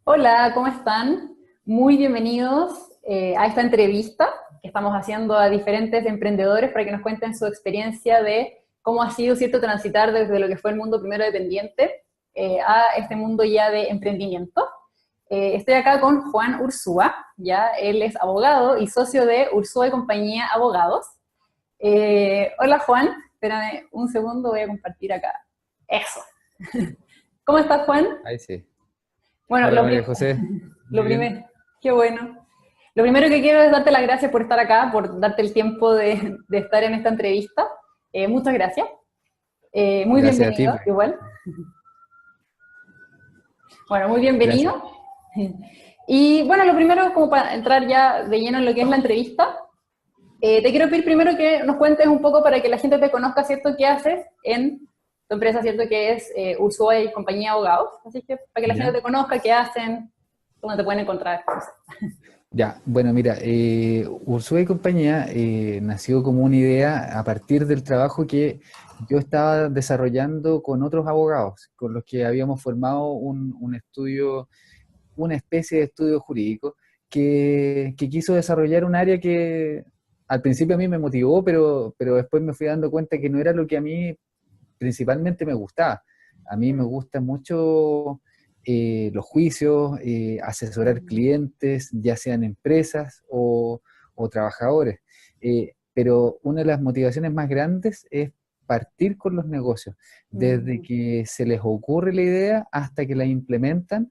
Hola, ¿cómo están? Muy bienvenidos a esta entrevista que estamos haciendo a diferentes emprendedores para que nos cuenten su experiencia de cómo ha sido, ¿cierto?, transitar desde lo que fue el mundo primero dependiente a este mundo ya de emprendimiento. Estoy acá con Juan Ursúa, ya él es abogado y socio de Ursúa y Compañía Abogados. Hola Juan, espérame un segundo, voy a compartir acá. Eso. ¿Cómo estás, Juan? Ahí sí. Bueno, Hola María José, lo muy bien. primero, qué bueno. Lo primero que quiero es darte las gracias por estar acá, por darte el tiempo de estar en esta entrevista. Muchas gracias. Muy Gracias a ti. bienvenido, igual. Bueno, muy Gracias. bienvenido. Y bueno, lo primero, como para entrar ya de lleno en lo que es la entrevista, te quiero pedir primero que nos cuentes un poco para que la gente te conozca, ¿cierto?, qué haces en tu empresa, ¿cierto?, que es Ursúa y Compañía Abogados. Así que para que la gente ¿Ya? te conozca, qué hacen, dónde te pueden encontrar. Ya, bueno, mira, Ursúa y compañía nació como una idea a partir del trabajo que yo estaba desarrollando con otros abogados, con los que habíamos formado un estudio, una especie de estudio jurídico que quiso desarrollar un área que al principio a mí me motivó, pero después me fui dando cuenta que no era lo que a mí principalmente me gustaba. A mí me gusta mucho los juicios, asesorar clientes, ya sean empresas o trabajadores. Pero una de las motivaciones más grandes es partir con los negocios, desde Mm. que se les ocurre la idea hasta que la implementan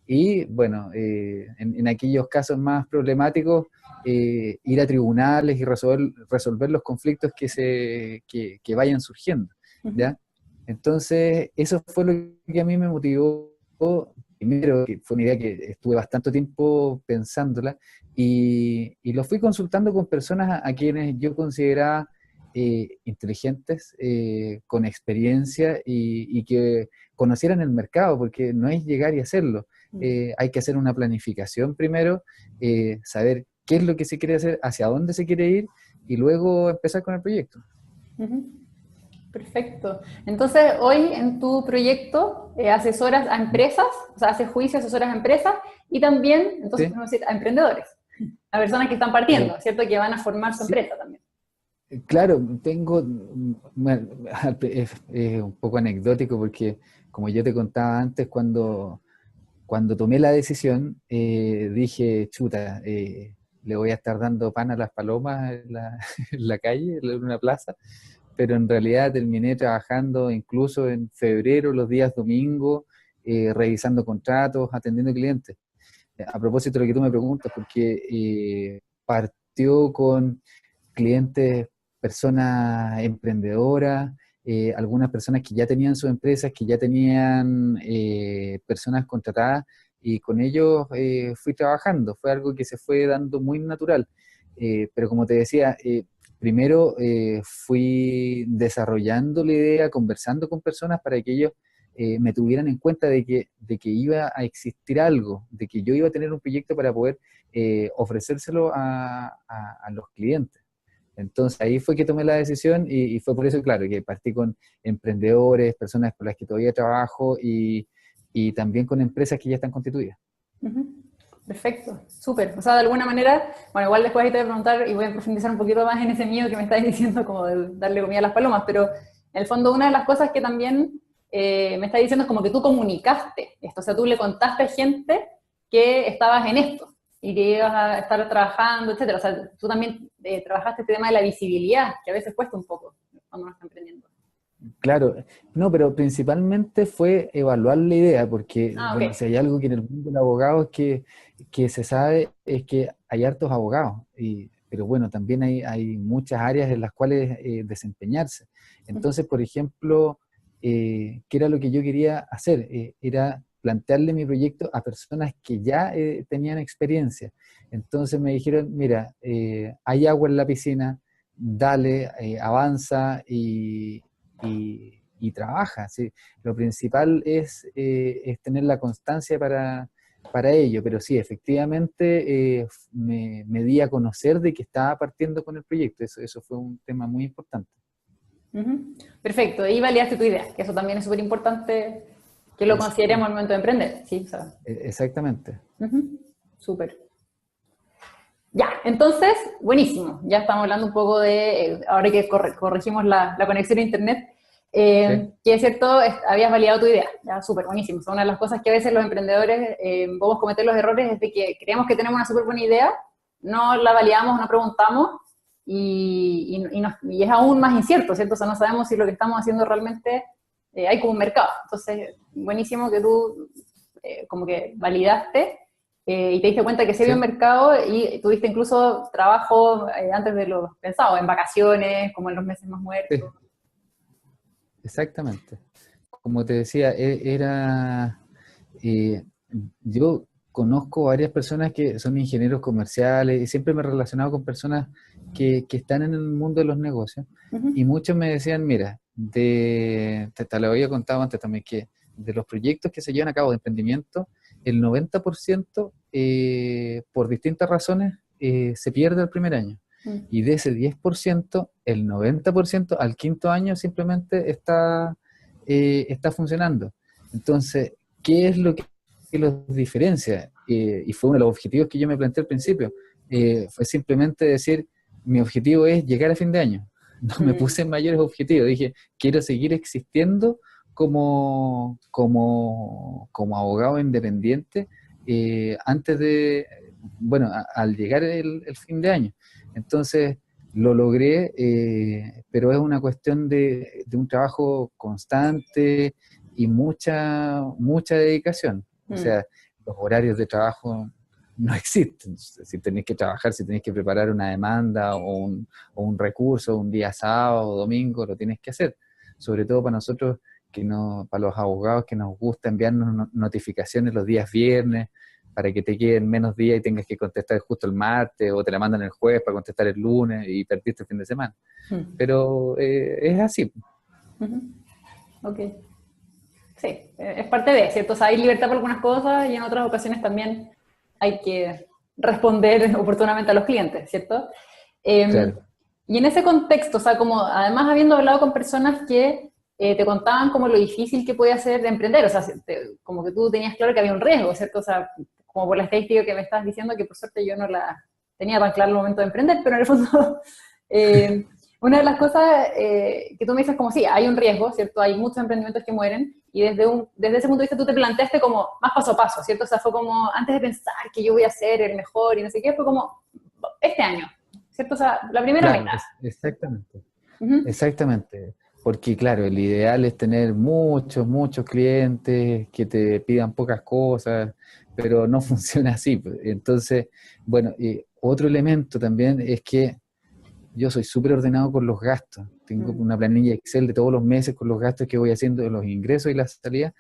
y, bueno, en aquellos casos más problemáticos, ir a tribunales y resolver los conflictos que vayan surgiendo. Ujú. ¿Ya? Entonces, eso fue lo que a mí me motivó, primero, que fue una idea que estuve bastante tiempo pensándola, y lo fui consultando con personas a quienes yo consideraba inteligentes, con experiencia y que conocieran el mercado, porque no es llegar y hacerlo. Hay que hacer una planificación primero, saber qué es lo que se quiere hacer, hacia dónde se quiere ir, y luego empezar con el proyecto. Ujú. Perfecto. Entonces, hoy en tu proyecto asesoras a empresas, o sea, haces juicio, asesoras a empresas y también, entonces, ¿Sí? podemos decir, a emprendedores, a personas que están Eh, partiendo, ¿cierto? Que van a formar su sí, empresa también. claro, bueno, es un poco anecdótico porque, como yo te contaba antes, cuando tomé la decisión, dije, chuta, le voy a estar dando pan a las palomas en la, en la calle, en una plaza, pero en realidad terminé trabajando incluso en febrero, los días domingos, revisando contratos, atendiendo clientes. A propósito de lo que tú me preguntas, porque partió con clientes, personas emprendedoras, algunas personas que ya tenían sus empresas, que ya tenían personas contratadas, y con ellos fui trabajando. Fue algo que se fue dando muy natural. Pero como te decía, primero fui desarrollando la idea, conversando con personas para que ellos me tuvieran en cuenta de que iba a existir algo, de que yo iba a tener un proyecto para poder ofrecérselo a los clientes. Entonces ahí fue que tomé la decisión y fue por eso, claro, que partí con emprendedores, personas con las que todavía trabajo y también con empresas que ya están constituidas. Ujú. Perfecto, súper. O sea, de alguna manera, bueno, igual después ahí te voy a preguntar y voy a profundizar un poquito más en ese miedo que me estáis diciendo, como de darle comida a las palomas, pero en el fondo una de las cosas que también me estáis diciendo es como que tú comunicaste esto, o sea, tú le contaste a gente que estabas en esto y que ibas a estar trabajando, etcétera. O sea, tú también trabajaste este tema de la visibilidad, que a veces cuesta un poco cuando uno está emprendiendo. Claro, no, pero principalmente fue evaluar la idea, porque, Ah, bueno, ok. si hay algo que en el mundo del abogado es que se sabe, es que hay hartos abogados, pero bueno, también hay muchas áreas en las cuales desempeñarse. Entonces, por ejemplo, ¿qué era lo que yo quería hacer? Era plantearle mi proyecto a personas que ya tenían experiencia. Entonces me dijeron, mira, hay agua en la piscina, dale, avanza y trabaja. ¿Sí? Lo principal es tener la constancia para ello, pero sí, efectivamente me di a conocer de que estaba partiendo con el proyecto. Eso fue un tema muy importante. Ujú. Perfecto, ahí validaste tu idea, que eso también es súper importante que lo consideremos al momento de emprender. Sí, o sea. Exactamente. Súper. Ya, entonces, buenísimo. Ya estamos hablando un poco de, ahora que corregimos la conexión a internet, Sí. que es cierto, habías validado tu idea. Ya, súper, buenísimo. Son una de las cosas que a veces los emprendedores podemos cometer los errores es de que creemos que tenemos una súper buena idea, no la validamos, no preguntamos, y es aún más incierto, ¿cierto? O sea, no sabemos si lo que estamos haciendo realmente hay como un mercado. Entonces, buenísimo que tú como que validaste y te diste cuenta que sí había un Sí. mercado y tuviste incluso trabajo antes de lo pensado, en vacaciones, como en los meses más muertos. Sí, exactamente. Como te decía, eh, yo conozco varias personas que son ingenieros comerciales y siempre me he relacionado con personas que están en el mundo de los negocios y muchos me decían, mira, te lo había contado antes también, que de los proyectos que se llevan a cabo de emprendimiento, el 90% por distintas razones se pierde el primer año. Y de ese 10%, el 90% al quinto año simplemente está funcionando. Entonces, ¿qué es lo que los diferencia? Y fue uno de los objetivos que yo me planteé al principio. Fue simplemente decir, mi objetivo es llegar a fin de año. No me puse mayores objetivos. Dije, quiero seguir existiendo como abogado independiente antes de, bueno, al llegar el fin de año. Entonces, lo logré, pero es una cuestión de un trabajo constante y mucha dedicación. O sea, los horarios de trabajo no existen. Si tenéis que trabajar, si tenéis que preparar una demanda o un recurso un día sábado o domingo, lo tienes que hacer. Sobre todo para nosotros, para los abogados que nos gusta enviarnos notificaciones los días viernes, para que te queden menos días y tengas que contestar justo el martes, o te la mandan el jueves para contestar el lunes y perdiste el fin de semana. Pero es así. Ok. Sí, es parte de, ¿cierto? O sea, hay libertad para algunas cosas y en otras ocasiones también hay que responder oportunamente a los clientes, ¿cierto? Claro. Y en ese contexto, o sea, como además habiendo hablado con personas que te contaban como lo difícil que podía ser de emprender, o sea, como que tú tenías claro que había un riesgo, ¿cierto? O sea, como por la estadística que me estás diciendo, que por suerte yo no la tenía tan claro el momento de emprender, pero en el fondo, una de las cosas que tú me dices como sí, hay un riesgo, ¿cierto? Hay muchos emprendimientos que mueren, y desde ese punto de vista tú te planteaste como más paso a paso, ¿cierto? O sea, fue como, antes de pensar que yo voy a ser el mejor y no sé qué, fue como, este año, ¿cierto? O sea, la primera Claro, meta. exactamente. Exactamente. Porque, claro, el ideal es tener muchos clientes que te pidan pocas cosas, pero no funciona así, pues. Entonces, bueno, otro elemento también es que yo soy súper ordenado con los gastos. Tengo una planilla Excel de todos los meses con los gastos que voy haciendo, los ingresos y las salidas,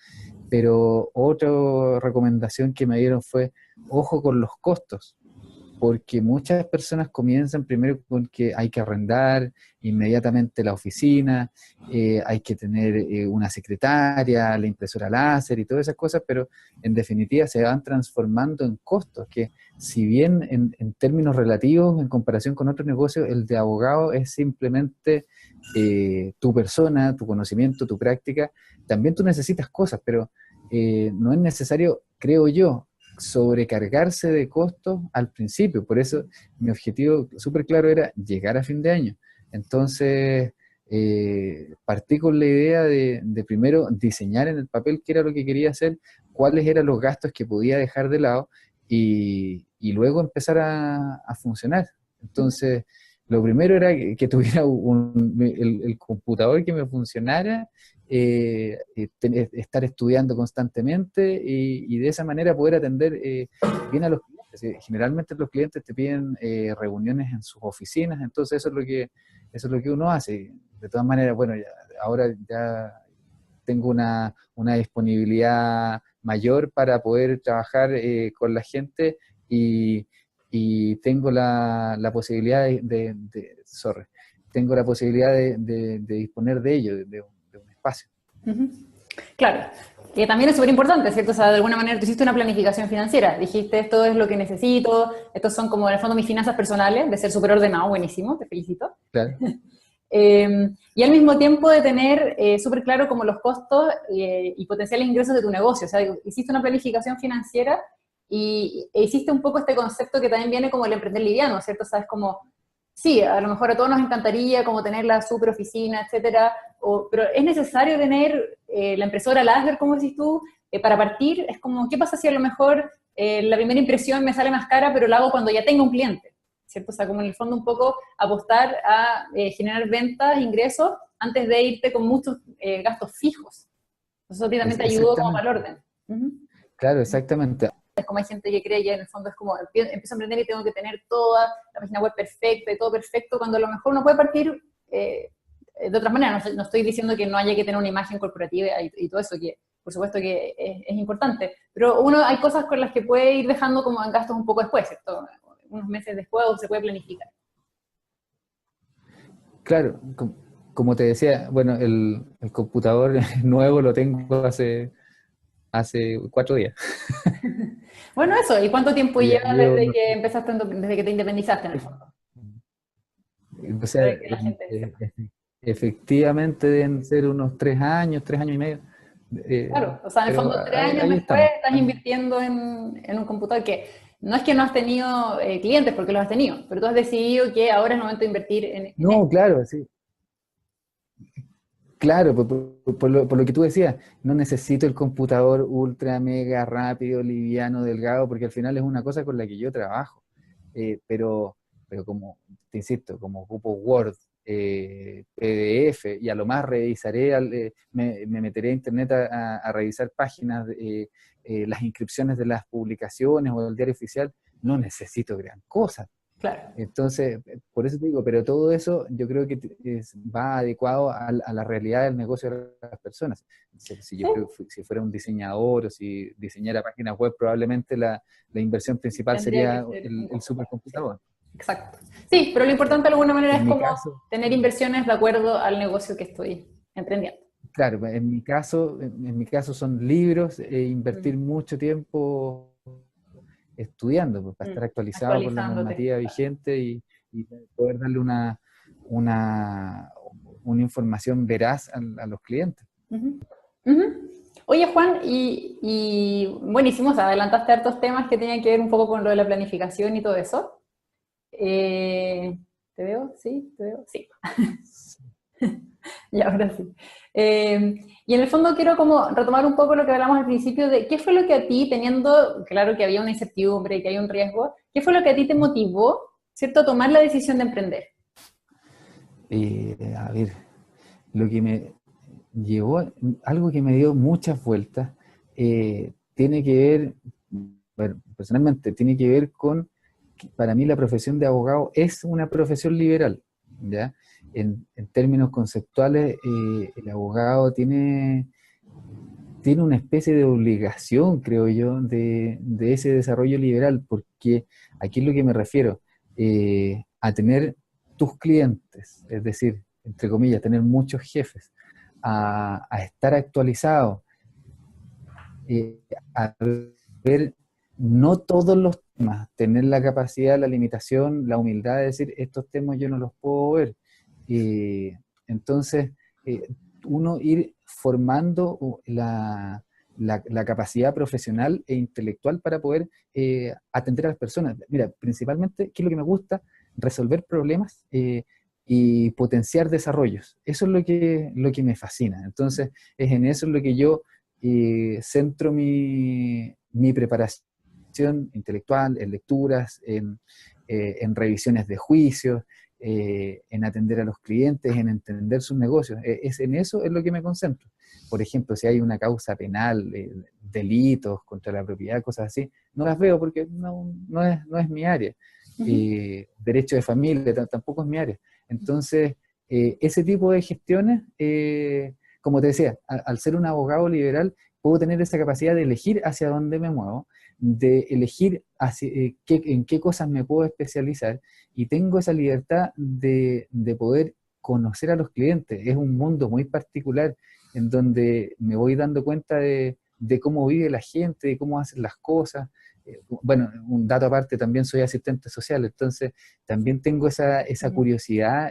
pero otra recomendación que me dieron fue, ojo con los costos, porque muchas personas comienzan primero con que hay que arrendar inmediatamente la oficina, hay que tener una secretaria, la impresora láser y todas esas cosas, pero en definitiva se van transformando en costos, que si bien en términos relativos, en comparación con otros negocios, el de abogado es simplemente tu persona, tu conocimiento, tu práctica, también tú necesitas cosas, pero no es necesario, creo yo, sobrecargarse de costos al principio. Por eso mi objetivo súper claro era llegar a fin de año. Entonces, partí con la idea de primero diseñar en el papel qué era lo que quería hacer, cuáles eran los gastos que podía dejar de lado y luego empezar a funcionar. Entonces, lo primero era que tuviera el computador que me funcionara, estar estudiando constantemente y de esa manera poder atender bien a los clientes. Generalmente los clientes te piden reuniones en sus oficinas, entonces eso es lo que uno hace. De todas maneras, bueno, ahora ya tengo una disponibilidad mayor para poder trabajar con la gente y tengo la posibilidad sorry, tengo la posibilidad de disponer de ello, de un espacio. Claro, que también es súper importante, ¿cierto? O sea, de alguna manera tú hiciste una planificación financiera, dijiste esto es lo que necesito, estos son como en el fondo mis finanzas personales, de ser súper ordenado, buenísimo, te felicito. Claro. Y al mismo tiempo de tener súper claro como los costos y potenciales ingresos de tu negocio. O sea, hiciste una planificación financiera e hiciste un poco este concepto que también viene como el emprender liviano, ¿cierto? O sea, es como, sí, a lo mejor a todos nos encantaría como tener la super oficina, etcétera, pero es necesario tener la impresora láser, como decís tú, para partir. Es como, ¿qué pasa si a lo mejor la primera impresión me sale más cara, pero la hago cuando ya tengo un cliente? ¿Cierto? O sea, como en el fondo un poco apostar a generar ventas, ingresos, antes de irte con muchos gastos fijos. Eso a ti también te ayudó como Exactamente. para el orden. Uh-huh. Claro, exactamente. Es como hay gente que cree que en el fondo es como, empiezo a emprender y tengo que tener toda la página web perfecta y todo perfecto, cuando a lo mejor uno puede partir de otras maneras. No, no estoy diciendo que no haya que tener una imagen corporativa y todo eso, que por supuesto que es importante, pero uno hay cosas con las que puede ir dejando como en gastos un poco después, ¿cierto? Unos meses después, o se puede planificar. Claro, como te decía, bueno, el computador nuevo lo tengo hace 4 días. Bueno, eso, ¿y cuánto tiempo Ya llevas llevo, desde que empezaste, desde que te independizaste en el fondo? o sea, Para que la gente sepa. efectivamente deben ser unos 3 años, 3 años y medio. Claro, o sea, en el Pero fondo 3 años ahí después estamos. estás invirtiendo en un computador que no es que no has tenido clientes, porque los has tenido, pero tú has decidido que ahora es el momento de invertir en No, esto. claro, sí. Claro, por lo que tú decías, no necesito el computador ultra, mega, rápido, liviano, delgado, porque al final es una cosa con la que yo trabajo. Pero como, te insisto, como ocupo Word, PDF, y a lo más revisaré, me meteré a internet a revisar páginas, las inscripciones de las publicaciones o del diario oficial, no necesito gran cosa. Claro. Entonces, por eso te digo, pero todo eso yo creo que va adecuado a la realidad del negocio de las personas. Si yo Sí, si fuera un diseñador o si diseñara páginas web, probablemente la inversión principal tendría que sería ser un el computador. Sí, supercomputador. exacto. Sí, pero lo importante de alguna manera En es mi como caso, tener inversiones de acuerdo al negocio que estoy emprendiendo. claro, en mi caso son libros e Mm, invertir mucho tiempo estudiando, pues, para mm, estar actualizado con la actualizándote. normativa vigente y poder darle una, una información veraz a los clientes. Ujú, ujú. Oye, Juan, y buenísimo, o sea, adelantaste hartos temas que tenían que ver un poco con lo de la planificación y todo eso. Eh, ¿Te veo? ¿Sí? ¿Te veo? Sí. Y ahora sí. Y en el fondo quiero como retomar un poco lo que hablamos al principio de qué fue lo que a ti, teniendo, claro que había una incertidumbre y que hay un riesgo, qué fue lo que a ti te motivó, ¿cierto?, a tomar la decisión de emprender. A ver, lo que me llevó, algo que me dio muchas vueltas, tiene que ver, bueno, personalmente, tiene que ver con, que para mí la profesión de abogado es una profesión liberal, ¿ya? En términos conceptuales, el abogado tiene una especie de obligación, creo yo, de ese desarrollo liberal, porque aquí es lo que me refiero, a tener tus clientes, es decir, entre comillas, tener muchos jefes, a estar actualizado, a ver no todos los temas, tener la capacidad, la limitación, la humildad de decir, estos temas yo no los puedo ver. Entonces, eh, uno ir formando la capacidad profesional e intelectual para poder atender a las personas. Mira, principalmente, ¿qué es lo que me gusta? Resolver problemas y potenciar desarrollos. Eso es lo que me fascina. Entonces, es en eso en lo que yo centro mi preparación intelectual, en lecturas, en revisiones de juicios, en atender a los clientes, en entender sus negocios. En eso es lo que me concentro. Por ejemplo, si hay una causa penal, delitos contra la propiedad, cosas así, no las veo porque no es mi área. Ujú. Derecho de familia tampoco es mi área. Entonces, ese tipo de gestiones, como te decía, al ser un abogado liberal, puedo tener esa capacidad de elegir hacia dónde me muevo, de elegir en qué cosas me puedo especializar y tengo esa libertad de poder conocer a los clientes. Es un mundo muy particular en donde me voy dando cuenta de cómo vive la gente, de cómo hacen las cosas. Bueno, un dato aparte, también soy asistente social, entonces también tengo esa Mm, curiosidad,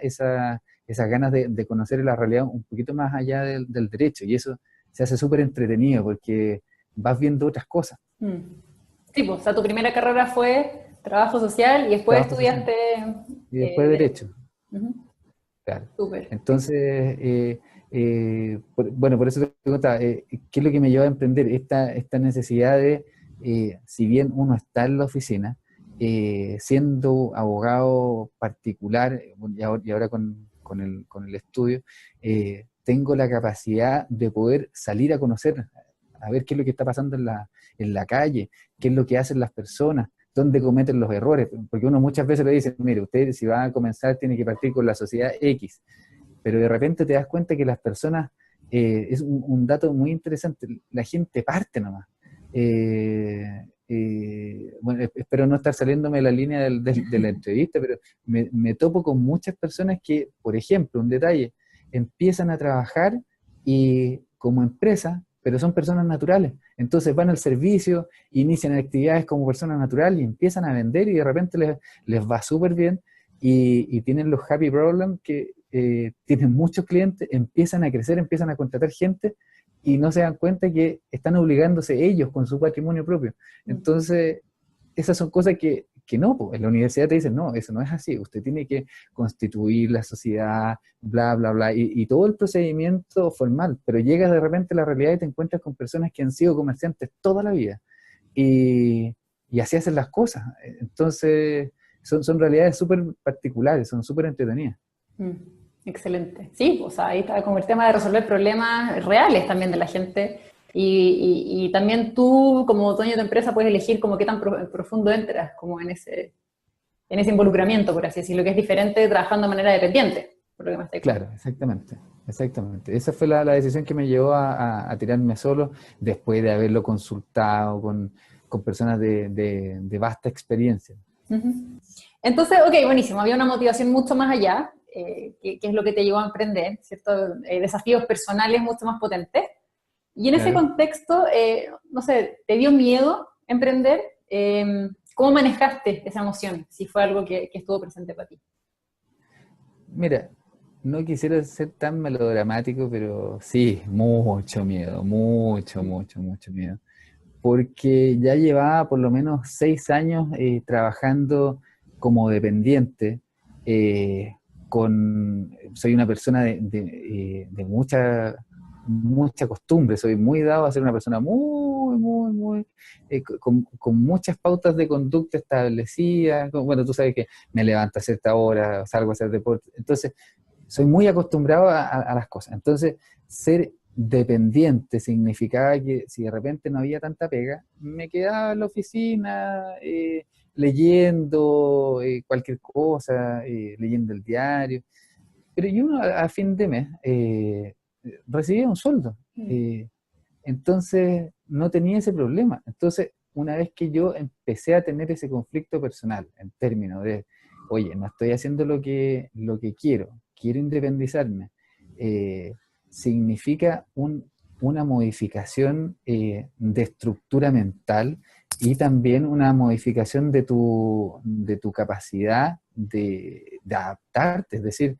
esas ganas de conocer la realidad un poquito más allá del derecho, y eso se hace súper entretenido porque vas viendo otras cosas. Mm. Sí, pues, o sea, tu primera carrera fue trabajo social y después Trabajo social estudiaste y después derecho. derecho. Ujú. Claro. Súper. Entonces, bueno, por eso te preguntaba, ¿qué es lo que me lleva a emprender? Esta necesidad de, si bien uno está en la oficina, siendo abogado particular, y ahora con el estudio, tengo la capacidad de poder salir a conocer, a ver qué es lo que está pasando en la calle, qué es lo que hacen las personas, dónde cometen los errores, porque uno muchas veces le dice, mire, usted si va a comenzar tiene que partir con la sociedad X, pero de repente te das cuenta que las personas, es un dato muy interesante, la gente parte nomás. Bueno, espero no estar saliéndome de la línea de la entrevista, pero me topo con muchas personas que, por ejemplo, un detalle, empiezan a trabajar y como empresa, pero son personas naturales. Entonces van al servicio, inician actividades como personas naturales y empiezan a vender y de repente les va súper bien y tienen los happy problems que tienen muchos clientes, empiezan a crecer, empiezan a contratar gente y no se dan cuenta que están obligándose ellos con su patrimonio propio. Entonces, esas son cosas que no, pues, en la universidad te dicen, no, eso no es así, usted tiene que constituir la sociedad, bla, bla, bla, y todo el procedimiento formal, pero llegas de repente a la realidad y te encuentras con personas que han sido comerciantes toda la vida, y así hacen las cosas. Entonces, son realidades súper particulares, son súper entretenidas. Mm. Excelente. Sí, o sea, ahí está como el tema de resolver problemas reales también de la gente. Y también tú, como dueño de tu empresa, puedes elegir como qué tan profundo entras, como en ese involucramiento, por así decirlo, que es diferente de trabajando de manera dependiente, por lo que me estáis Claro, contando. exactamente, exactamente. Esa fue la decisión que me llevó a tirarme solo después de haberlo consultado con personas de vasta experiencia. Ujú. Entonces, ok, buenísimo, había una motivación mucho más allá, que es lo que te llevó a emprender, ¿cierto? Desafíos personales mucho más potentes. Y en ese Claro. contexto, no sé, ¿te dio miedo emprender? ¿Cómo manejaste esa emoción? Si fue algo que estuvo presente para ti. Mira, no quisiera ser tan melodramático, pero sí, mucho miedo, mucho, mucho, mucho miedo. Porque ya llevaba por lo menos 6 años trabajando como dependiente. eh, Soy una persona de mucha costumbre, soy muy dado a ser una persona muy, muy, muy, con muchas pautas de conducta establecidas. Bueno, tú sabes que me levanto a cierta hora, salgo a hacer deporte, entonces soy muy acostumbrado a las cosas. Entonces, ser dependiente significaba que si de repente no había tanta pega, me quedaba en la oficina leyendo cualquier cosa, leyendo el diario. Pero yo a fin de mes recibía un sueldo. Entonces, no tenía ese problema. Entonces, una vez que yo empecé a tener ese conflicto personal, en términos de, oye, no estoy haciendo lo que quiero independizarme, eh, significa una modificación de estructura mental y también una modificación de tu capacidad de adaptarte. Es decir,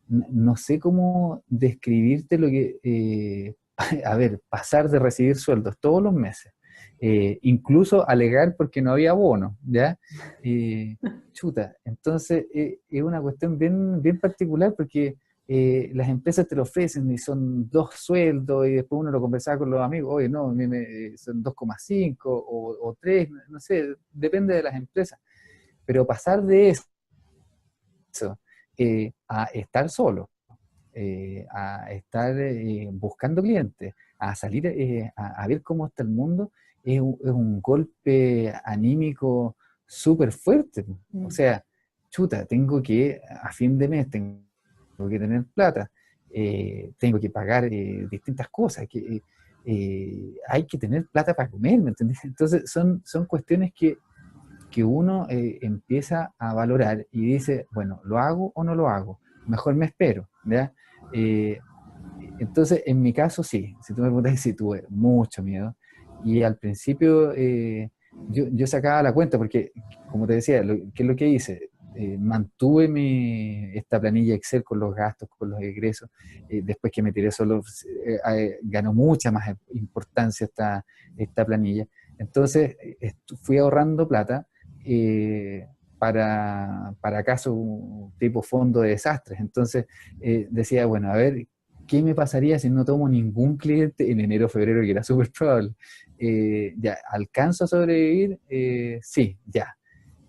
no sé cómo describirte lo que, a ver, pasar de recibir sueldos todos los meses, incluso alegar porque no había bono, ¿ya? Eh, Chuta, entonces es una cuestión bien, bien particular porque las empresas te lo ofrecen y son dos sueldos y después uno lo conversaba con los amigos, oye, no, a mí son 2,5 o 3, no sé, depende de las empresas, pero pasar de eso a estar solo, a estar buscando clientes, a salir a ver cómo está el mundo, es un golpe anímico súper fuerte. O Mm. sea, chuta, a fin de mes tengo que tener plata, tengo que pagar distintas cosas, hay que tener plata para comer, ¿me entendés? Entonces son cuestiones que uno empieza a valorar y dice, bueno, ¿lo hago o no lo hago? Mejor me espero, ¿ya? Eh, entonces, en mi caso, sí, si tú me preguntas, sí tuve mucho miedo. Y al principio yo sacaba la cuenta, porque, como te decía, ¿qué es lo que hice? mantuve esta planilla Excel con los gastos, con los egresos. Después que me tiré solo, ganó mucha más importancia esta planilla. Entonces fui ahorrando plata para caso tipo fondo de desastres. Entonces decía, bueno, a ver, ¿qué me pasaría si no tomo ningún cliente en enero o febrero, que era súper probable? Ya, ¿alcanzo a sobrevivir? Sí, ya.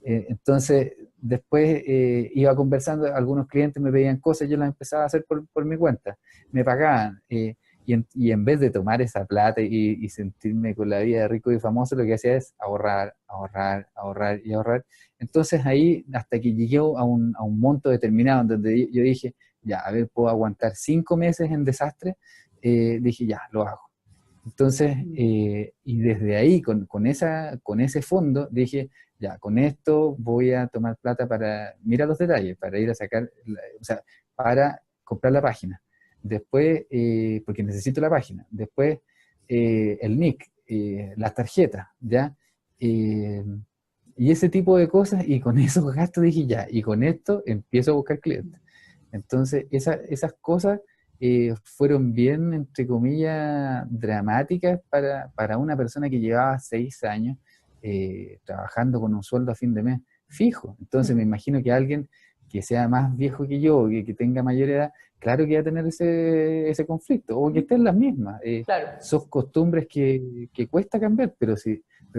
Entonces, después iba conversando, algunos clientes me pedían cosas, yo las empezaba a hacer por mi cuenta, me pagaban, y en vez de tomar esa plata y sentirme con la vida de rico y famoso, lo que hacía es ahorrar, ahorrar, ahorrar y ahorrar. Entonces ahí, hasta que llegué a un monto determinado, en donde yo dije, ya, a ver, puedo aguantar 5 meses en desastre, dije, ya, lo hago. Entonces, y desde ahí, con ese fondo, dije, ya, con esto voy a tomar plata para, mira los detalles, para ir a sacar, o sea, para comprar la página. Después, porque necesito la página. Después, el NIC, las tarjetas, ¿ya? Eh, y ese tipo de cosas, y con esos gastos dije, ya, y con esto empiezo a buscar clientes. Entonces, esas cosas fueron bien, entre comillas, dramáticas para una persona que llevaba 6 años trabajando con un sueldo a fin de mes fijo. Entonces me imagino que alguien que sea más viejo que yo, que tenga mayor edad, claro que va a tener ese conflicto, o que estén las mismas. Claro. Son costumbres que cuesta cambiar, pero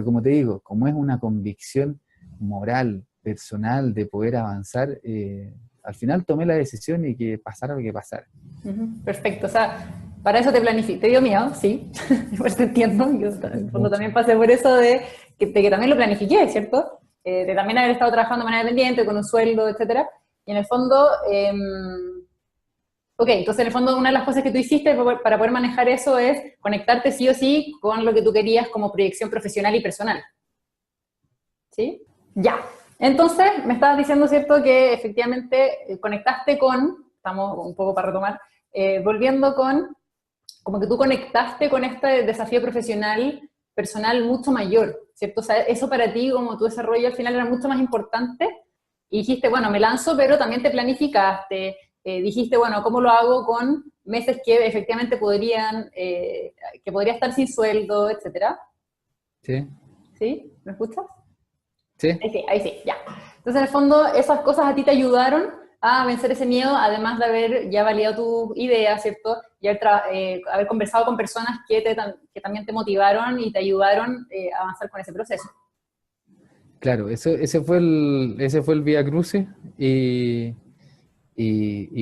como te digo, como es una convicción moral, personal, de poder avanzar, al final tomé la decisión y que pasara lo que pasara. Perfecto, o sea, para eso te planifiqué. ¿Te dio miedo? Sí, pues te entiendo. Yo en el fondo también pasé por eso de que también lo planifiqué, ¿cierto? De también haber estado trabajando de manera independiente, con un sueldo, etcétera. Y en el fondo, ok, entonces en el fondo una de las cosas que tú hiciste para poder manejar eso es conectarte sí o sí con lo que tú querías como proyección profesional y personal. ¿Sí? Ya. Entonces, me estabas diciendo, ¿cierto?, que efectivamente conectaste con, estamos un poco para retomar, volviendo con, como que tú conectaste con este desafío profesional, personal mucho mayor, ¿cierto? O sea, eso para ti, como tu desarrollo al final era mucho más importante, y dijiste, bueno, me lanzo, pero también te planificaste, dijiste, bueno, ¿cómo lo hago con meses que efectivamente podrían, que podría estar sin sueldo, etcétera? ¿Sí? ¿Sí? ¿Me escuchas? ¿Sí? Ahí sí, ya. Entonces, en el fondo, esas cosas a ti te ayudaron a vencer ese miedo, además de haber ya validado tu idea, ¿cierto? Y haber conversado con personas que también te motivaron y te ayudaron a avanzar con ese proceso. Claro, ese fue el Vía Crucis y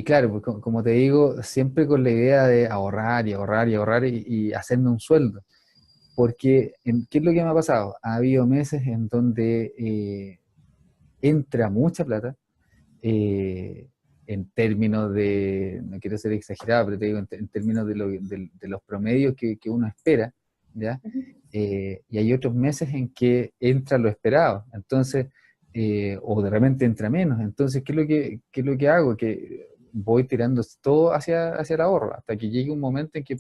claro, pues como te digo, siempre con la idea de ahorrar y ahorrar y ahorrar y hacerme un sueldo. Porque, ¿qué es lo que me ha pasado? Ha habido meses en donde entra mucha plata, eh, en términos de, no quiero ser exagerado, pero te digo, en términos de los promedios que uno espera, ¿ya? Y hay otros meses en que entra lo esperado, entonces, o de repente entra menos. Entonces, ¿qué es lo que hago? Que voy tirando todo hacia el ahorro, hasta que llegue un momento en que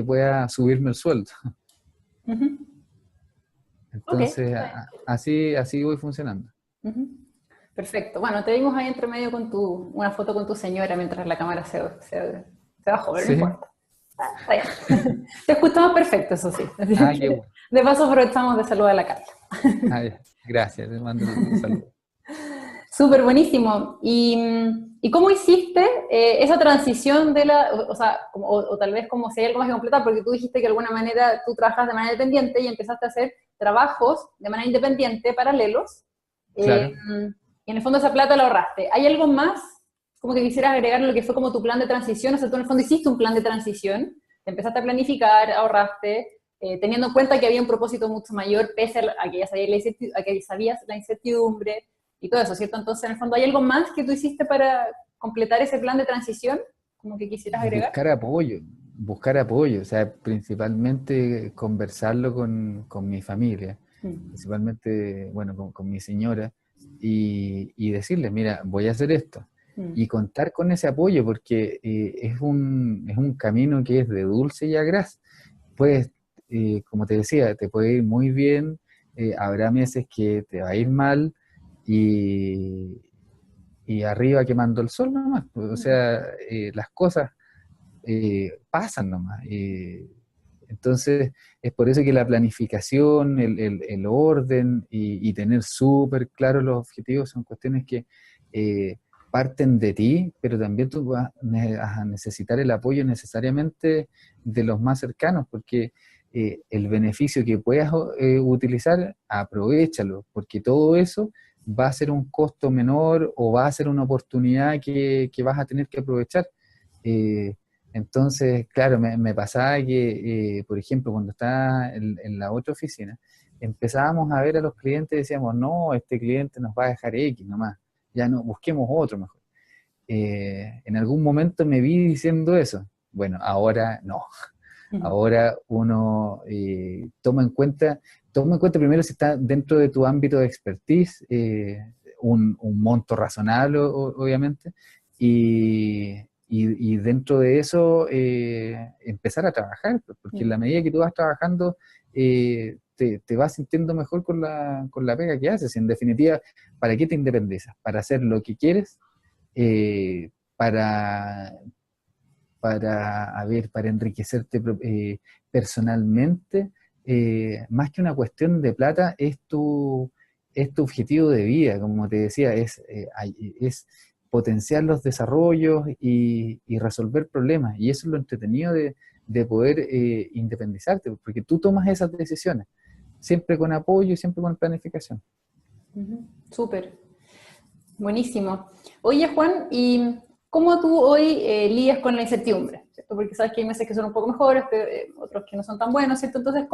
pueda subirme el sueldo. Uh-huh. Ok. Entonces, así voy funcionando. Uh-huh. Perfecto. Bueno, te vimos ahí entre medio con una foto con tu señora mientras la cámara se bajó, pero no Sí. importa. Está bien. Te escuchamos perfecto, eso sí. Así Qué que, bueno. de paso aprovechamos de saludar a la Carla. Ya. Gracias, te mando un saludo. Súper buenísimo. ¿Y cómo hiciste esa transición o sea, o tal vez como si hay algo más que completar, porque tú dijiste que de alguna manera tú trabajas de manera independiente y empezaste a hacer trabajos de manera independiente, paralelos, Claro. y en el fondo esa plata la ahorraste. ¿Hay algo más como que quisieras agregar en lo que fue como tu plan de transición? O sea, tú en el fondo hiciste un plan de transición, te empezaste a planificar, ahorraste, teniendo en cuenta que había un propósito mucho mayor, pese a que ya sabías la incertidumbre y todo eso, ¿cierto? Entonces, en el fondo, ¿hay algo más que tú hiciste para completar ese plan de transición? Como que quisieras agregar. Buscar apoyo, o sea, principalmente conversarlo con mi familia, Mm. principalmente, bueno, con mi señora, y decirle, mira, voy a hacer esto. Mm. Y contar con ese apoyo, porque es un camino que es de dulce y agraz. Pues, como te decía, te puede ir muy bien, habrá meses que te va a ir mal, y, y arriba quemando el sol nomás. O sea, las cosas pasan nomás. Entonces, es por eso que la planificación, el orden y tener súper claros los objetivos son cuestiones que eh, parten de ti, pero también tú vas a necesitar el apoyo necesariamente de los más cercanos, porque el beneficio que puedas utilizar, aprovéchalo, porque todo eso va a ser un costo menor o va a ser una oportunidad que vas a tener que aprovechar. Eh, entonces, claro, me pasaba que, por ejemplo, cuando estaba en la otra oficina, empezábamos a ver a los clientes y decíamos, no, este cliente nos va a dejar X nomás, ya no, busquemos otro mejor. En algún momento me vi diciendo eso. Bueno, ahora no. Ahora uno toma en cuenta primero si está dentro de tu ámbito de expertise, un monto razonable, obviamente, y dentro de eso empezar a trabajar, porque en la medida que tú vas trabajando, te vas sintiendo mejor con la pega que haces. En definitiva, ¿para qué te independizas? Para hacer lo que quieres, eh, para, para enriquecerte personalmente, más que una cuestión de plata, es tu objetivo de vida, como te decía, es potenciar los desarrollos y resolver problemas, y eso es lo entretenido de poder independizarte, porque tú tomas esas decisiones, siempre con apoyo y siempre con planificación. Súper, buenísimo. Oye, Juan, ¿y cómo tú hoy lidias con la incertidumbre? ¿Cierto? Porque sabes que hay meses que son un poco mejores, pero, otros que no son tan buenos, ¿cierto? Entonces,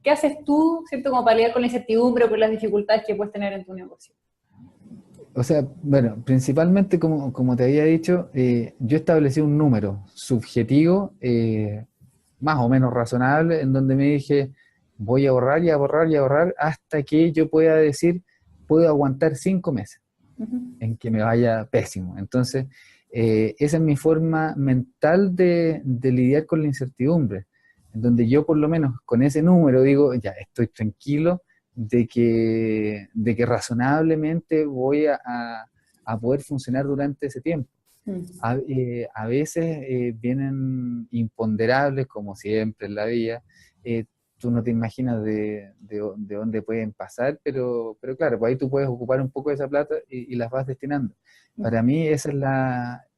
¿qué haces tú, ¿cierto? Como para lidiar con la incertidumbre o con las dificultades que puedes tener en tu negocio? O sea, bueno, principalmente como te había dicho, yo establecí un número subjetivo, más o menos razonable, en donde me dije, voy a ahorrar y a ahorrar y a ahorrar hasta que yo pueda decir, puedo aguantar 5 meses en que me vaya pésimo. Entonces, esa es mi forma mental de lidiar con la incertidumbre, en donde yo por lo menos con ese número digo, ya estoy tranquilo de que razonablemente voy a poder funcionar durante ese tiempo. Mm. A veces vienen imponderables, como siempre en la vida. Tú no te imaginas de dónde pueden pasar, pero claro, pues ahí tú puedes ocupar un poco de esa plata y las vas destinando. Para mí esa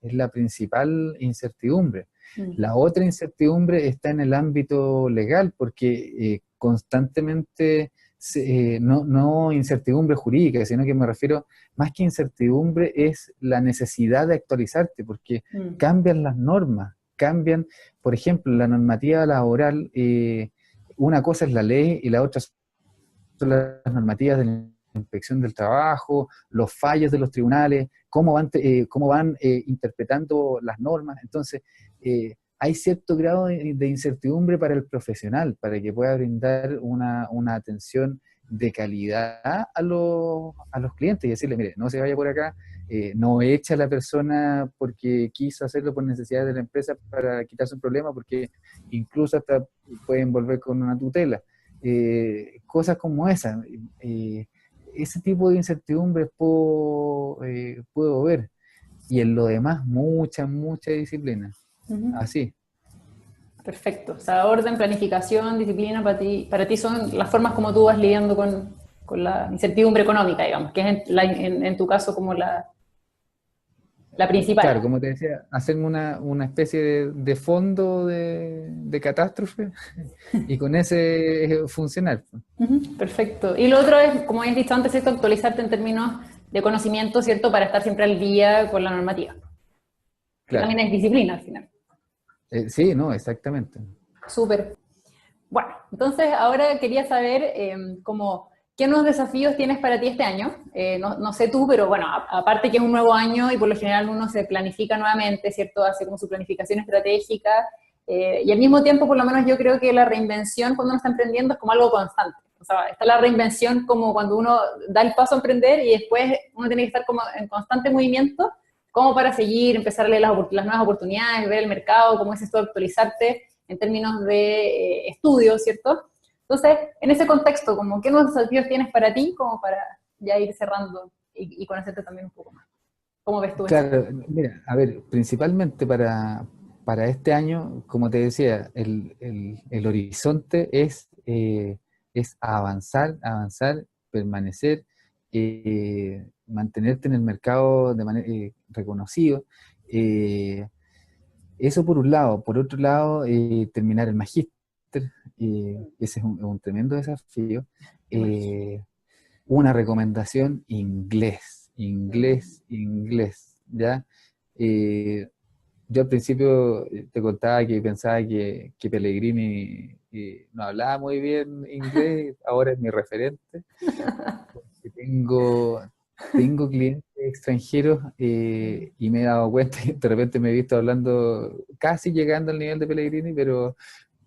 es la principal incertidumbre. Mm. La otra incertidumbre está en el ámbito legal, porque constantemente, no incertidumbre jurídica, sino que me refiero, más que incertidumbre, es la necesidad de actualizarte, porque Mm. cambian las normas, cambian, por ejemplo, la normativa laboral, una cosa es la ley y la otra son las normativas de la inspección del trabajo, los fallos de los tribunales, cómo van interpretando las normas. Entonces, hay cierto grado de incertidumbre para el profesional, para que pueda brindar una atención de calidad a los clientes y decirle, mire, no se vaya por acá, no echa a la persona porque quiso hacerlo por necesidades de la empresa para quitarse un problema, porque incluso hasta pueden volver con una tutela. Cosas como esa. Ese tipo de incertidumbres puedo ver. Y en lo demás, mucha disciplina. Ujú. Así. Perfecto. O sea, orden, planificación, disciplina para ti son las formas como tú vas lidiando con la incertidumbre económica, digamos, que es en tu caso como la Claro, principal. como te decía, hacer una especie de fondo de catástrofe y con ese funcionar. Ujú. Perfecto. Y lo otro es, como habías dicho antes, ¿cierto? Actualizarte en términos de conocimiento, ¿cierto? Para estar siempre al día con la normativa, que Claro. también es disciplina al final. Sí, no, exactamente. Súper. Bueno, entonces ahora quería saber qué nuevos desafíos tienes para ti este año. No sé tú, pero bueno, aparte que es un nuevo año y por lo general uno se planifica nuevamente, ¿cierto? Hace como su planificación estratégica y al mismo tiempo, por lo menos yo creo que la reinvención cuando uno está emprendiendo es como algo constante. O sea, está la reinvención como cuando uno da el paso a emprender y después uno tiene que estar como en constante movimiento como para seguir, empezar a leer las nuevas oportunidades, ver el mercado, cómo es esto, actualizarte en términos de estudio, ¿cierto? Entonces, en ese contexto, como, ¿qué nuevos desafíos tienes para ti como para ya ir cerrando? y conocerte también un poco más. ¿Cómo ves tú eso? Claro, mira, a ver, principalmente para este año, como te decía, el horizonte es avanzar, avanzar, permanecer, mantenerte en el mercado de manera reconocido. eh, Eso por un lado. Por otro lado, terminar el magíster, ese es un tremendo desafío. Me imagino. Eh, una recomendación, inglés, Mm, inglés, inglés, ¿ya? Eh, yo al principio te contaba que pensaba que Pellegrini no hablaba muy bien inglés, ahora es mi referente, porque tengo clientes extranjeros y me he dado cuenta que de repente me he visto hablando casi llegando al nivel de Pellegrini,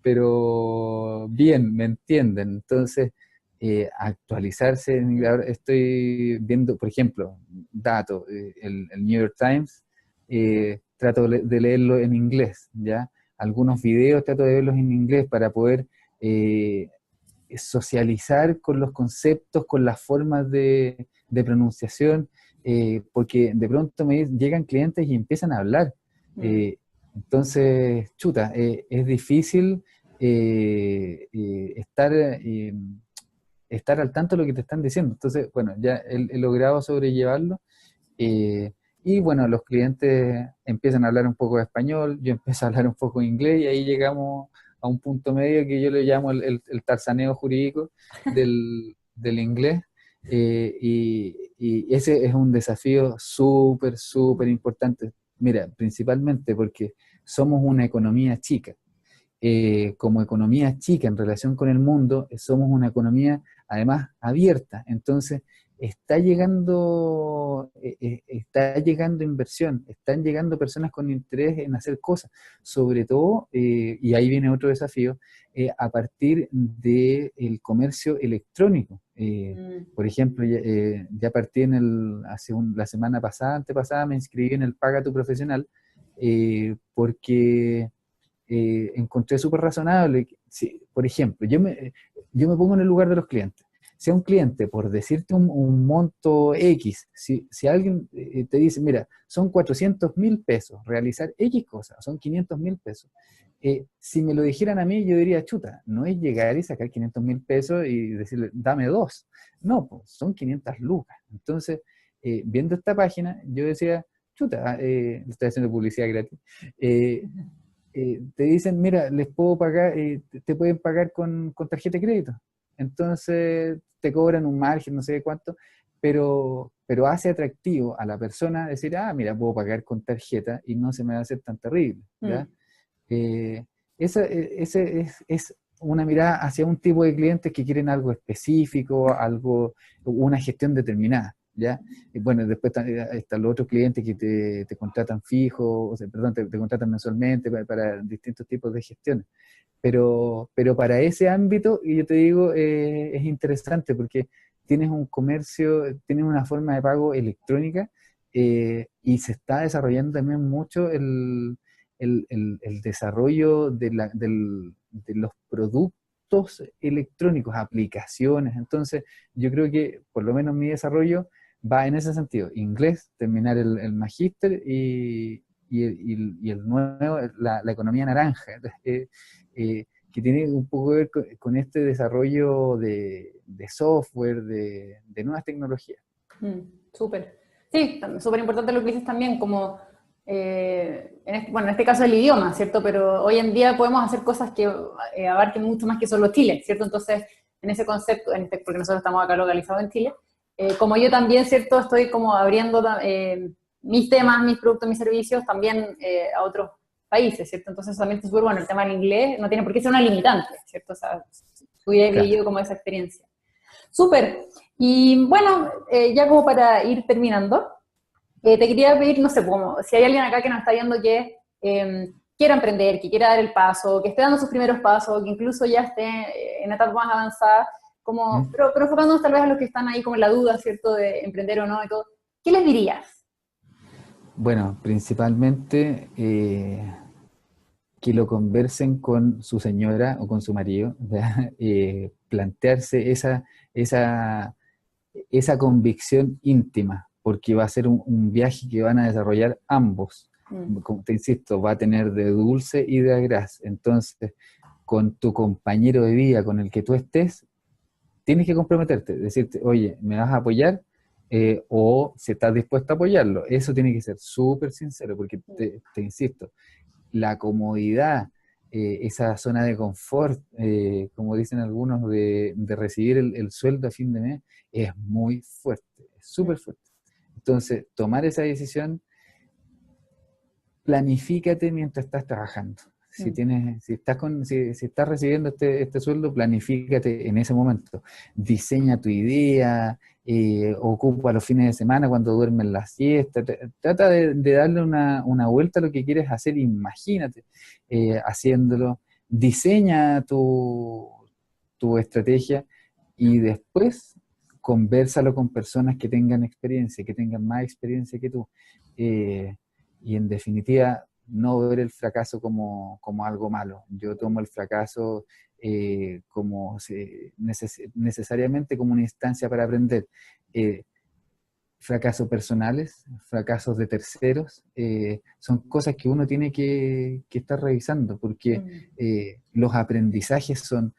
pero bien, me entienden. Entonces, actualizarse, ahora estoy viendo, por ejemplo, datos, el New York Times, trato de leerlo en inglés, ¿ya? Algunos videos trato de verlos en inglés para poder eh, socializar con los conceptos, con las formas de pronunciación, porque de pronto me llegan clientes y empiezan a hablar. mm, Eh, entonces, chuta, es difícil estar al tanto de lo que te están diciendo. Entonces, bueno, ya he logrado sobrellevarlo. eh, y bueno, los clientes empiezan a hablar un poco de español, yo empiezo a hablar un poco de inglés y ahí llegamos a un punto medio que yo le llamo el tarzaneo jurídico del inglés. Y ese es un desafío súper, súper importante. Mira, principalmente porque somos una economía chica. Como economía chica en relación con el mundo, somos una economía además abierta. Entonces, está llegando inversión, están llegando personas con interés en hacer cosas, sobre todo, y ahí viene otro desafío, a partir del comercio electrónico. mm, Por ejemplo, ya partí la semana pasada, antepasada, me inscribí en el Paga Tu Profesional, porque encontré súper razonable. Si, por ejemplo, yo me pongo en el lugar de los clientes. Si a un cliente, por decirte un monto X, si alguien te dice, mira, son 400.000 pesos realizar X cosas, son 500.000 pesos. Si me lo dijeran a mí, yo diría, chuta, no es llegar y sacar 500.000 pesos y decirle, dame dos. No, pues son 500 lucas. Entonces, viendo esta página, yo decía, chuta, le estoy haciendo publicidad gratis. eh, te dicen, mira, les puedo pagar, te pueden pagar con tarjeta de crédito. Entonces te cobran un margen, no sé de cuánto, pero hace atractivo a la persona decir, ah, mira, puedo pagar con tarjeta y no se me va a hacer tan terrible, ¿ya? mm, Eh, ese es una mirada hacia un tipo de clientes que quieren algo específico, una gestión determinada, ¿ya? Y bueno, después están los otros clientes que te contratan fijo, o sea, perdón, te contratan mensualmente para distintos tipos de gestiones. Pero para ese ámbito, y yo te digo, es interesante porque tienes un comercio, tienes una forma de pago electrónica, y se está desarrollando también mucho el desarrollo de los productos electrónicos, aplicaciones. Entonces, yo creo que por lo menos mi desarrollo va en ese sentido. Inglés, terminar el magíster y el nuevo, la economía naranja, que tiene un poco que ver con este desarrollo de software, de nuevas tecnologías. mm, súper. Sí, súper importante lo que dices también, como, bueno, en este caso el idioma, ¿cierto? Pero hoy en día podemos hacer cosas que abarquen mucho más que solo Chile, ¿cierto? Entonces, en ese concepto, porque nosotros estamos acá localizados en Chile, como yo también, ¿cierto? Estoy como abriendo mis temas, mis productos, mis servicios también a otros países, ¿cierto? Entonces también es súper bueno, el tema del inglés no tiene por qué ser una limitante, ¿cierto? O sea, tú ya has Claro. vivido como esa experiencia. Súper. Y bueno, ya como para ir terminando, te quería pedir, no sé, como, si hay alguien acá que nos está viendo que quiera emprender, que quiera dar el paso, que esté dando sus primeros pasos, que incluso ya esté en etapa más avanzada, como, ¿Mm? pero enfocándonos tal vez a los que están ahí como en la duda, ¿cierto?, de emprender o no y todo, ¿qué les dirías? Bueno, principalmente que lo conversen con su señora o con su marido, ¿verdad? Plantearse esa esa convicción íntima, porque va a ser un viaje que van a desarrollar ambos. Como te insisto, va a tener de dulce y de agraz. Entonces, con tu compañero de vida, con el que tú estés, tienes que comprometerte, decirte, oye, ¿me vas a apoyar? O si estás dispuesto a apoyarlo. Eso tiene que ser súper sincero, porque te insisto, la comodidad, esa zona de confort, como dicen algunos, de recibir el sueldo a fin de mes, es muy fuerte, es súper fuerte. Entonces, tomar esa decisión, planifícate mientras estás trabajando. Si estás recibiendo este sueldo, planifícate en ese momento. Diseña tu idea, ocupa los fines de semana cuando duermes la siesta. Trata de darle una vuelta a lo que quieres hacer, imagínate haciéndolo. Diseña tu estrategia y después convérsalo con personas que tengan experiencia, que tengan más experiencia que tú. Y en definitiva, no ver el fracaso como algo malo. Yo tomo el fracaso necesariamente como una instancia para aprender. Fracasos personales, fracasos de terceros, son cosas que uno tiene que estar revisando, porque los aprendizajes son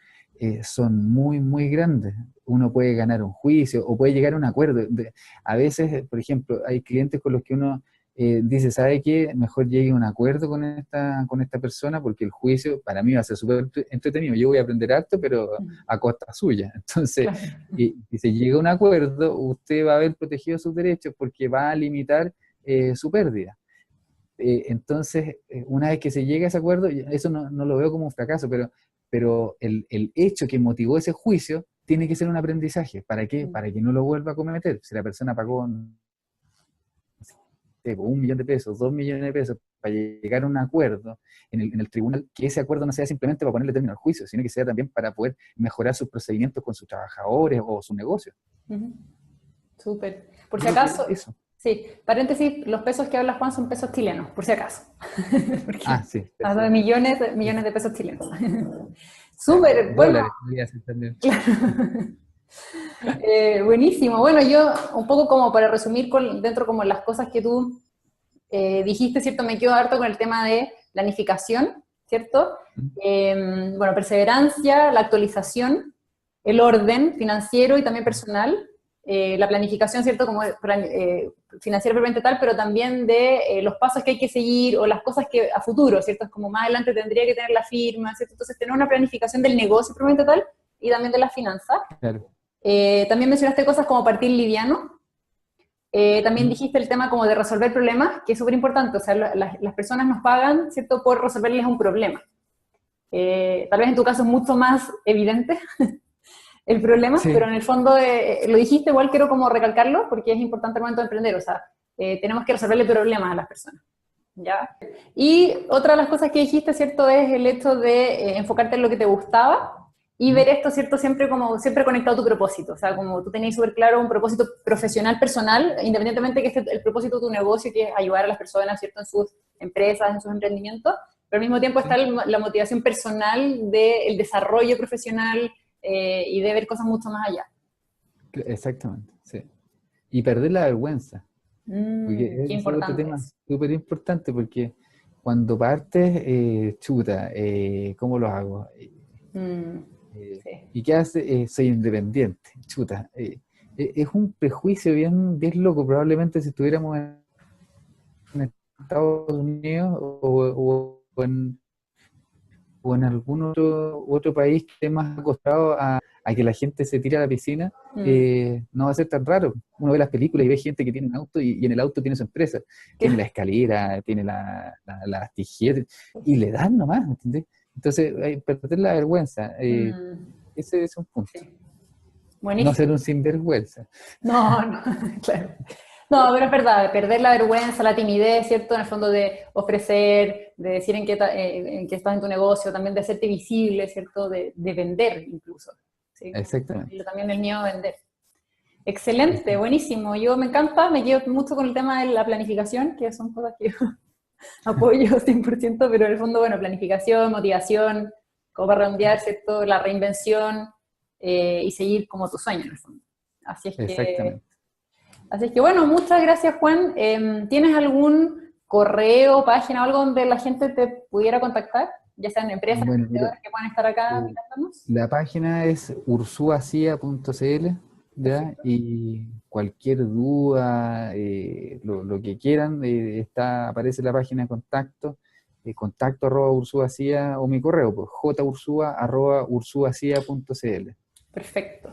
muy, muy grandes. Uno puede ganar un juicio o puede llegar a un acuerdo. A veces, por ejemplo, hay clientes con los que uno dice, ¿sabe qué? Mejor llegue a un acuerdo con esta persona porque el juicio para mí va a ser súper entretenido. Yo voy a aprender harto, pero a costa suya. Entonces, Claro. y si llega a un acuerdo, usted va a haber protegido sus derechos porque va a limitar su pérdida. Entonces, una vez que se llega a ese acuerdo, eso no lo veo como un fracaso, pero el hecho que motivó ese juicio tiene que ser un aprendizaje. ¿Para qué? Para que no lo vuelva a cometer. Si la persona pagó 1 millón de pesos, 2 millones de pesos, para llegar a un acuerdo en el tribunal, que ese acuerdo no sea simplemente para ponerle término al juicio, sino que sea también para poder mejorar sus procedimientos con sus trabajadores o su negocio. Súper. Por si acaso, Eso. sí, paréntesis, los pesos que habla Juan son pesos chilenos, por si acaso. Sí. Habla de millones de pesos chilenos. Súper, bueno. Dólares, podría ser también. Buenísimo. Bueno, yo un poco como para resumir dentro como las cosas que tú dijiste, ¿cierto? Me quedo harto con el tema de planificación, ¿cierto? Bueno, perseverancia, la actualización, el orden financiero y también personal, la planificación, ¿cierto? Como financiera propiamente tal, pero también de los pasos que hay que seguir o las cosas que a futuro, ¿cierto? Es como más adelante tendría que tener la firma, ¿cierto? Entonces tener una planificación del negocio propiamente tal y también de las finanzas. Claro. También mencionaste cosas como partir liviano. También dijiste el tema como de resolver problemas, que es súper importante. O sea, las personas nos pagan, ¿cierto?, por resolverles un problema. Tal vez en tu caso es mucho más evidente el problema, Sí. pero en el fondo lo dijiste, igual quiero como recalcarlo, porque es importante al momento de emprender. O sea, tenemos que resolverle problemas a las personas, ¿ya? Y otra de las cosas que dijiste, ¿cierto?, es el hecho de enfocarte en lo que te gustaba y ver esto, ¿cierto?, siempre conectado a tu propósito. O sea, como tú tenías súper claro un propósito profesional, personal, independientemente que el propósito de tu negocio, que es ayudar a las personas, ¿cierto?, en sus empresas, en sus emprendimientos, pero al mismo tiempo está la motivación personal del desarrollo profesional y de ver cosas mucho más allá. Exactamente, sí. Y perder la vergüenza. Porque Qué ese es otro importante tema es. súper importante, porque cuando partes, chuta, ¿cómo lo hago? Sí. ¿Y qué hace? Soy independiente, chuta. Es un prejuicio bien, bien loco. Probablemente si estuviéramos en Estados Unidos o en algún otro país que esté más acostumbrado a que la gente se tire a la piscina, no va a ser tan raro. Uno ve las películas y ve gente que tiene un auto y en el auto tiene su empresa, tiene la escalera, tiene las tijeras, y le dan nomás, ¿entendés? Entonces, perder la vergüenza, ese es un punto. Sí. No ser Buenísimo. un sinvergüenza. No, claro. No, pero es verdad, perder la vergüenza, la timidez, ¿cierto? En el fondo de ofrecer, de decir en qué estás en tu negocio, también de hacerte visible, ¿cierto? De vender incluso. ¿Sí? Exactamente. También el miedo a vender. Excelente, Exacto. buenísimo. Yo me encanta, me quedo mucho con el tema de la planificación, que son cosas que yo apoyo 100%, pero en el fondo, bueno, planificación, motivación, como para redondear, ¿cierto? La reinvención y seguir como tu sueño en el fondo. Así es Exactamente. bueno, muchas gracias, Juan. ¿Tienes algún correo, página o algo donde la gente te pudiera contactar? Ya sean empresas, Bueno, mira, emprendedores que puedan estar acá eh, mirándonos. la página es ursuacia.cl, ¿ya? Perfecto. Y cualquier duda, lo que quieran, aparece la página de contacto, contacto arroba ursuacia, o mi correo, pues jursua arroba ursuacia.cl. Perfecto.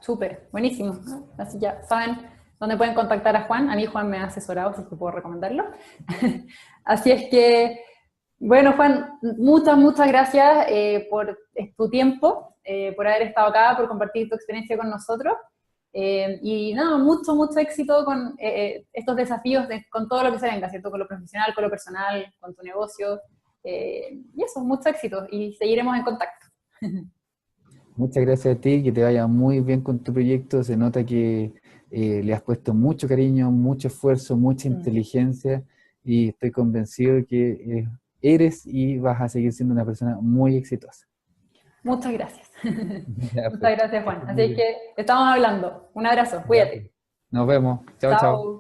Súper. Buenísimo. Así ya saben dónde pueden contactar a Juan. A mí Juan me ha asesorado, así que puedo recomendarlo. Así es que, bueno, Juan, muchas gracias por tu tiempo, por haber estado acá, por compartir tu experiencia con nosotros. Y nada, mucho éxito con estos desafíos, con todo lo que se venga, ¿cierto? Con lo profesional, con lo personal, con tu negocio. Y eso, mucho éxito y seguiremos en contacto. Muchas gracias a ti, que te vaya muy bien con tu proyecto. Se nota que le has puesto mucho cariño, mucho esfuerzo, mucha inteligencia y estoy convencido de que eres y vas a seguir siendo una persona muy exitosa. Muchas gracias. Ya, pues, Muchas gracias, que Juan. estés muy Así es bien. que estamos hablando. Un abrazo, Ya, pues. cuídate. Nos vemos. Chao, chao. Chao.